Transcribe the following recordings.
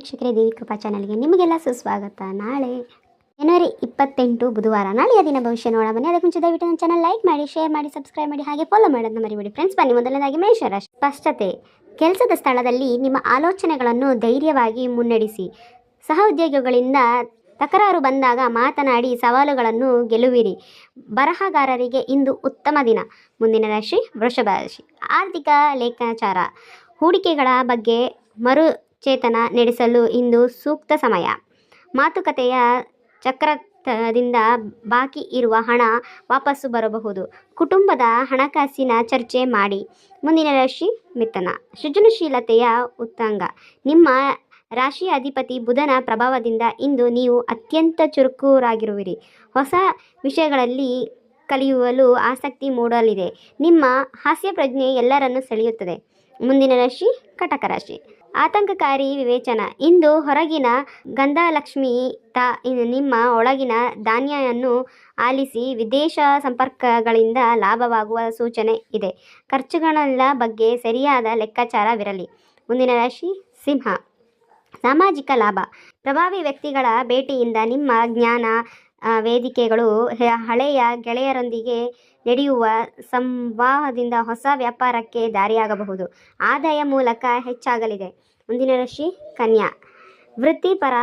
ವೀಕ್ಷಕರೇ, ದೇವಿ ಕೃಪಾ ಚಾನಲ್ಗೆ ನಿಮಗೆಲ್ಲ ಸುಸ್ವಾಗತ. ನಾಳೆ ಜನವರಿ 28 ಬುಧವಾರ, ನಾಳೆಯ ದಿನ ಭವಿಷ್ಯ ನೋಡ ಬನ್ನಿ. ಅದಕ್ಕೆ ಮುಂಚೆ ದಯವಿಟ್ಟು ನನ್ನ ಚಾನಲ್ ಲೈಕ್ ಮಾಡಿ, ಶೇರ್ ಮಾಡಿ, ಸಬ್ಸ್ಕ್ರೈಬ್ ಮಾಡಿ, ಹಾಗೆ ಫಾಲೋ ಮಾಡೋದನ್ನ ಮರಿಬೇಡಿ ಫ್ರೆಂಡ್ಸ್. ಬನ್ನಿ, ಮೊದಲನೇದಾಗಿ ಮೇಷರಾಶಿ. ಸ್ಪಷ್ಟತೆ. ಕೆಲಸದ ಸ್ಥಳದಲ್ಲಿ ನಿಮ್ಮ ಆಲೋಚನೆಗಳನ್ನು ಧೈರ್ಯವಾಗಿ ಮುನ್ನಡೆಸಿ. ಸಹೋದ್ಯೋಗಿಗಳಿಂದ ತಕರಾರು ಬಂದಾಗ ಮಾತನಾಡಿ ಸವಾಲುಗಳನ್ನು ಗೆಲ್ಲುವಿರಿ. ಬರಹಗಾರರಿಗೆ ಇಂದು ಉತ್ತಮ ದಿನ. ಮುಂದಿನ ರಾಶಿ ವೃಷಭ ರಾಶಿ. ಆರ್ಥಿಕ ಲೆಕ್ಕಾಚಾರ. ಹೂಡಿಕೆಗಳ ಬಗ್ಗೆ ಮರುಚೇತನ ನಡೆಸಲು ಇಂದು ಸೂಕ್ತ ಸಮಯ. ಮಾತುಕತೆಯ ಚಕ್ರದಿಂದ ಬಾಕಿ ಇರುವ ಹಣ ವಾಪಸ್ಸು ಬರಬಹುದು. ಕುಟುಂಬದ ಹಣಕಾಸಿನ ಚರ್ಚೆ ಮಾಡಿ. ಮುಂದಿನ ರಾಶಿ ಮಿಥುನ. ಸೃಜನಶೀಲತೆಯ ಉತ್ತುಂಗ. ನಿಮ್ಮ ರಾಶಿಯ ಅಧಿಪತಿ ಬುಧನ ಪ್ರಭಾವದಿಂದ ಇಂದು ನೀವು ಅತ್ಯಂತ ಚುರುಕುರಾಗಿರುವಿರಿ. ಹೊಸ ವಿಷಯಗಳಲ್ಲಿ ಕಲಿಯಲು ಆಸಕ್ತಿ ಮೂಡಲಿದೆ. ನಿಮ್ಮ ಹಾಸ್ಯ ಪ್ರಜ್ಞೆ ಎಲ್ಲರನ್ನೂ ಸೆಳೆಯುತ್ತದೆ. ಮುಂದಿನ ರಾಶಿ ಕಟಕ ರಾಶಿ. ಆತಂಕಕಾರಿ ವಿವೇಚನ. ಇಂದು ಹೊರಗಿನ ಗಂಧಲಕ್ಷ್ಮಿ ನಿಮ್ಮ ಒಳಗಿನ ಧಾನ್ಯವನ್ನು ಆಲಿಸಿ. ವಿದೇಶ ಸಂಪರ್ಕಗಳಿಂದ ಲಾಭವಾಗುವ ಸೂಚನೆ ಇದೆ. ಖರ್ಚುಗಳ ಬಗ್ಗೆ ಸರಿಯಾದ ಲೆಕ್ಕಾಚಾರವಿರಲಿ. ಮುಂದಿನ ರಾಶಿ ಸಿಂಹ. ಸಾಮಾಜಿಕ ಲಾಭ. ಪ್ರಭಾವಿ ವ್ಯಕ್ತಿಗಳ ಭೇಟಿಯಿಂದ ನಿಮ್ಮ ಜ್ಞಾನ ವೇದಿಕೆಗಳು. ಹಳೆಯ ಗೆಳೆಯರೊಂದಿಗೆ ನಡೆಯುವ ಸಂವಾದದಿಂದ ಹೊಸ ವ್ಯಾಪಾರಕ್ಕೆ ದಾರಿಯಾಗಬಹುದು. ಆದಾಯ ಮೂಲಕ ಹೆಚ್ಚಾಗಲಿದೆ. ಮುಂದಿನ ರಾಶಿ ಕನ್ಯಾ. ವೃತ್ತಿಪರ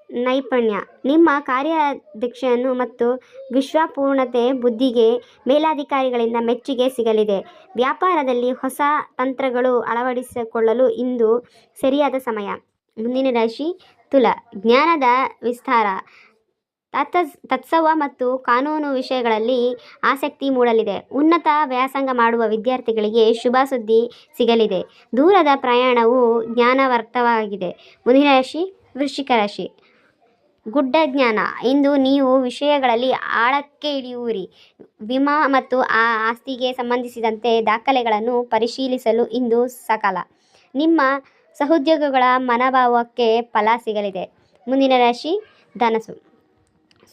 ನೈಪುಣ್ಯ. ನಿಮ್ಮ ಕಾರ್ಯದಕ್ಷತೆಯನ್ನು ಮತ್ತು ವಿಶ್ವಾಸಪೂರ್ಣತೆ ಬುದ್ಧಿಗೆ ಮೇಲಧಿಕಾರಿಗಳಿಂದ ಮೆಚ್ಚುಗೆ ಸಿಗಲಿದೆ. ವ್ಯಾಪಾರದಲ್ಲಿ ಹೊಸ ತಂತ್ರಗಳು ಅಳವಡಿಸಿಕೊಳ್ಳಲು ಇಂದು ಸರಿಯಾದ ಸಮಯ. ಮುಂದಿನ ರಾಶಿ ತುಲಾ. ಜ್ಞಾನದ ವಿಸ್ತಾರ. ತತ್ಸವ ಮತ್ತು ಕಾನೂನು ವಿಷಯಗಳಲ್ಲಿ ಆಸಕ್ತಿ ಮೂಡಲಿದೆ. ಉನ್ನತ ವ್ಯಾಸಂಗ ಮಾಡುವ ವಿದ್ಯಾರ್ಥಿಗಳಿಗೆ ಶುಭ ಸುದ್ದಿ ಸಿಗಲಿದೆ. ದೂರದ ಪ್ರಯಾಣವು ಜ್ಞಾನವರ್ಧಕವಾಗಿದೆ. ಮುಂದಿನ ರಾಶಿ ವೃಶ್ಚಿಕ ರಾಶಿ. ಗುಡ್ಡ ಜ್ಞಾನ. ಇಂದು ನೀವು ವಿಷಯಗಳಲ್ಲಿ ಆಳಕ್ಕೆ ಇಳಿಯುವಿರಿ. ವಿಮಾ ಮತ್ತು ಆಸ್ತಿಗೆ ಸಂಬಂಧಿಸಿದಂತೆ ದಾಖಲೆಗಳನ್ನು ಪರಿಶೀಲಿಸಲು ಇಂದು ಸಕಾಲ. ನಿಮ್ಮ ಸಹೋದ್ಯೋಗಿಗಳ ಮನೋಭಾವಕ್ಕೆ ಫಲ ಸಿಗಲಿದೆ. ಮುಂದಿನ ರಾಶಿ ಧನಸ್ಸು.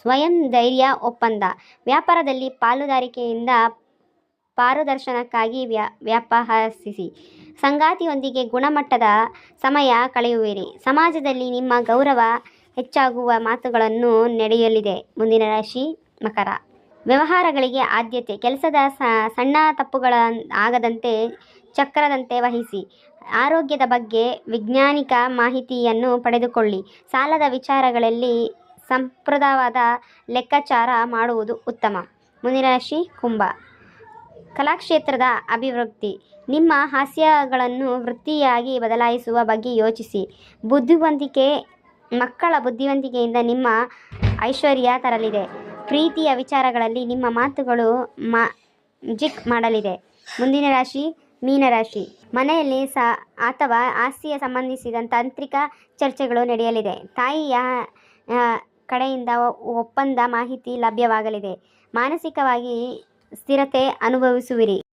ಸ್ವಯಂ ಧೈರ್ಯ ಒಪ್ಪಂದ. ವ್ಯಾಪಾರದಲ್ಲಿ ಪಾಲುದಾರಿಕೆಯಿಂದ ಪಾರದರ್ಶನಕ್ಕಾಗಿ ವ್ಯಾಪಾರಿಸಿ. ಸಂಗಾತಿಯೊಂದಿಗೆ ಗುಣಮಟ್ಟದ ಸಮಯ ಕಳೆಯುವಿರಿ. ಸಮಾಜದಲ್ಲಿ ನಿಮ್ಮ ಗೌರವ ಹೆಚ್ಚಾಗುವ ಮಾತುಗಳನ್ನು ನಡೆಯಲಿದೆ. ಮುಂದಿನ ರಾಶಿ ಮಕರ. ವ್ಯವಹಾರಗಳಿಗೆ ಆದ್ಯತೆ. ಕೆಲಸದ ಸಣ್ಣ ತಪ್ಪುಗಳಾಗದಂತೆ ಚಕ್ರದಂತೆ ವಹಿಸಿ. ಆರೋಗ್ಯದ ಬಗ್ಗೆ ವೈಜ್ಞಾನಿಕ ಮಾಹಿತಿಯನ್ನು ಪಡೆದುಕೊಳ್ಳಿ. ಸಾಲದ ವಿಚಾರಗಳಲ್ಲಿ ಸಂಪ್ರದಾಯವಾದ ಲೆಕ್ಕಾಚಾರ ಮಾಡುವುದು ಉತ್ತಮ. ಮುಂದಿನ ರಾಶಿ ಕುಂಭ. ಕಲಾಕ್ಷೇತ್ರದ ಅಭಿವೃದ್ಧಿ. ನಿಮ್ಮ ಹಾಸ್ಯಗಳನ್ನು ವೃತ್ತಿಯಾಗಿ ಬದಲಾಯಿಸುವ ಬಗ್ಗೆ ಯೋಚಿಸಿ. ಮಕ್ಕಳ ಬುದ್ಧಿವಂತಿಕೆಯಿಂದ ನಿಮ್ಮ ಐಶ್ವರ್ಯ ತರಲಿದೆ. ಪ್ರೀತಿಯ ವಿಚಾರಗಳಲ್ಲಿ ನಿಮ್ಮ ಮಾತುಗಳು ಮ್ಯಾಜಿಕ್ ಮಾಡಲಿದೆ. ಮುಂದಿನ ರಾಶಿ ಮೀನರಾಶಿ. ಮನೆಯಲ್ಲಿ ಅಥವಾ ಆಸ್ತಿಗೆ ಸಂಬಂಧಿಸಿದ ತಾಂತ್ರಿಕ ಚರ್ಚೆಗಳು ನಡೆಯಲಿದೆ. ತಾಯಿಯ ಕಡೆಯಿಂದ ಒಪ್ಪಂದ ಮಾಹಿತಿ ಲಭ್ಯವಾಗಲಿದೆ. ಮಾನಸಿಕವಾಗಿ ಸ್ಥಿರತೆ ಅನುಭವಿಸುವಿರಿ.